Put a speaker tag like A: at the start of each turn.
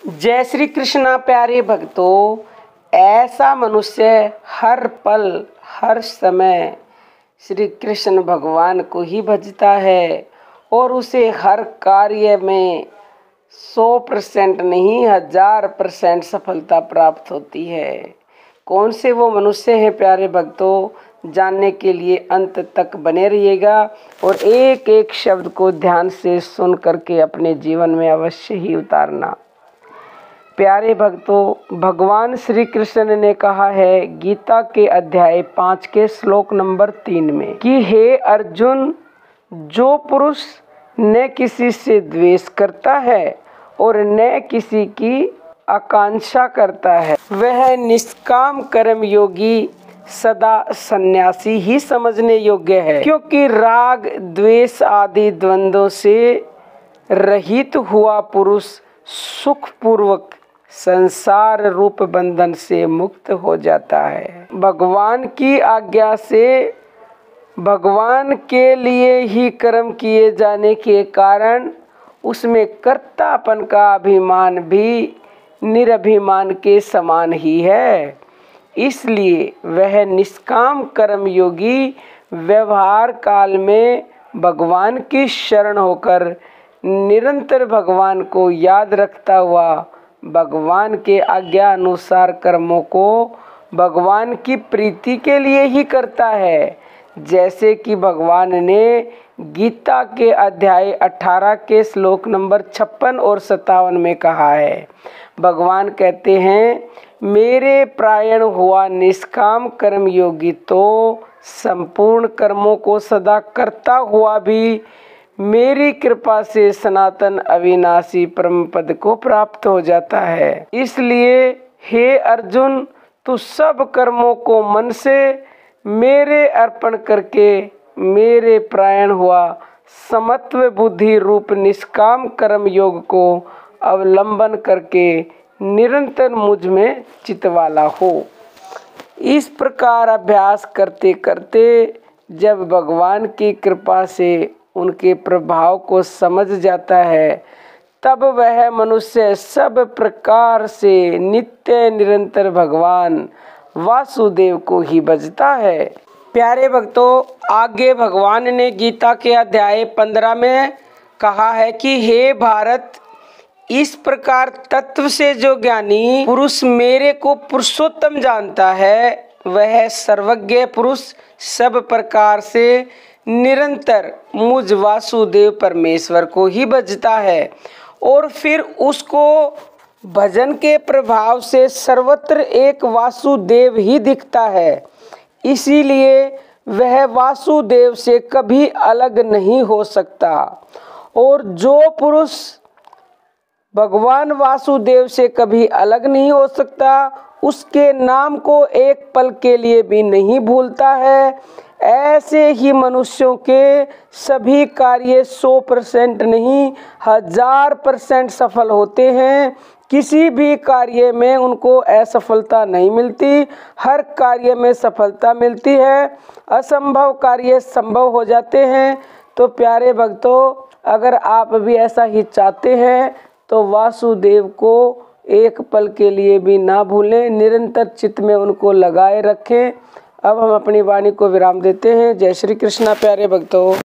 A: जय श्री कृष्णा प्यारे भक्तों। ऐसा मनुष्य हर पल हर समय श्री कृष्ण भगवान को ही भजता है और उसे हर कार्य में 100% नहीं 1000% सफलता प्राप्त होती है। कौन से वो मनुष्य हैं प्यारे भक्तों, जानने के लिए अंत तक बने रहिएगा और एक एक शब्द को ध्यान से सुन करके अपने जीवन में अवश्य ही उतारना। प्यारे भक्तों, भगवान श्री कृष्ण ने कहा है गीता के अध्याय 5 के श्लोक नंबर 3 में कि हे अर्जुन, जो पुरुष न किसी से द्वेष करता है और न किसी की आकांक्षा करता है, वह निष्काम कर्म योगी सदा सन्यासी ही समझने योग्य है। क्योंकि राग द्वेष आदि द्वंद्वों से रहित हुआ पुरुष सुखपूर्वक संसार रूप बंधन से मुक्त हो जाता है। भगवान की आज्ञा से भगवान के लिए ही कर्म किए जाने के कारण उसमें कर्तापन का अभिमान भी निरभिमान के समान ही है। इसलिए वह निष्काम कर्म योगी व्यवहार काल में भगवान की शरण होकर निरंतर भगवान को याद रखता हुआ भगवान के आज्ञा अनुसार कर्मों को भगवान की प्रीति के लिए ही करता है। जैसे कि भगवान ने गीता के अध्याय 18 के श्लोक नंबर 56 और 57 में कहा है। भगवान कहते हैं, मेरे प्रायण हुआ निष्काम कर्म योगी तो संपूर्ण कर्मों को सदा करता हुआ भी मेरी कृपा से सनातन अविनाशी परम पद को प्राप्त हो जाता है। इसलिए हे अर्जुन, तू सब कर्मों को मन से मेरे अर्पण करके मेरे प्रायण हुआ समत्व बुद्धि रूप निष्काम कर्म योग को अवलंबन करके निरंतर मुझ में चितवाला हो। इस प्रकार अभ्यास करते करते जब भगवान की कृपा से उनके प्रभाव को समझ जाता है, तब वह मनुष्य सब प्रकार से नित्य निरंतर भगवान वासुदेव को ही भजता है। प्यारे भक्तों, आगे भगवान ने गीता के अध्याय 15 में कहा है कि हे भारत, इस प्रकार तत्व से जो ज्ञानी पुरुष मेरे को पुरुषोत्तम जानता है, वह सर्वज्ञ पुरुष सब प्रकार से निरंतर मुझ वासुदेव परमेश्वर को ही भजता है और फिर उसको भजन के प्रभाव से सर्वत्र एक वासुदेव ही दिखता है। इसीलिए वह वासुदेव से कभी अलग नहीं हो सकता। और जो पुरुष भगवान वासुदेव से कभी अलग नहीं हो सकता, उसके नाम को एक पल के लिए भी नहीं भूलता है। ऐसे ही मनुष्यों के सभी कार्य 100% नहीं 1000% सफल होते हैं। किसी भी कार्य में उनको असफलता नहीं मिलती, हर कार्य में सफलता मिलती है। असंभव कार्य संभव हो जाते हैं। तो प्यारे भक्तों, अगर आप भी ऐसा ही चाहते हैं तो वासुदेव को एक पल के लिए भी ना भूलें, निरंतर चित्त में उनको लगाए रखें। अब हम अपनी वाणी को विराम देते हैं। जय श्री कृष्णा प्यारे भक्तों।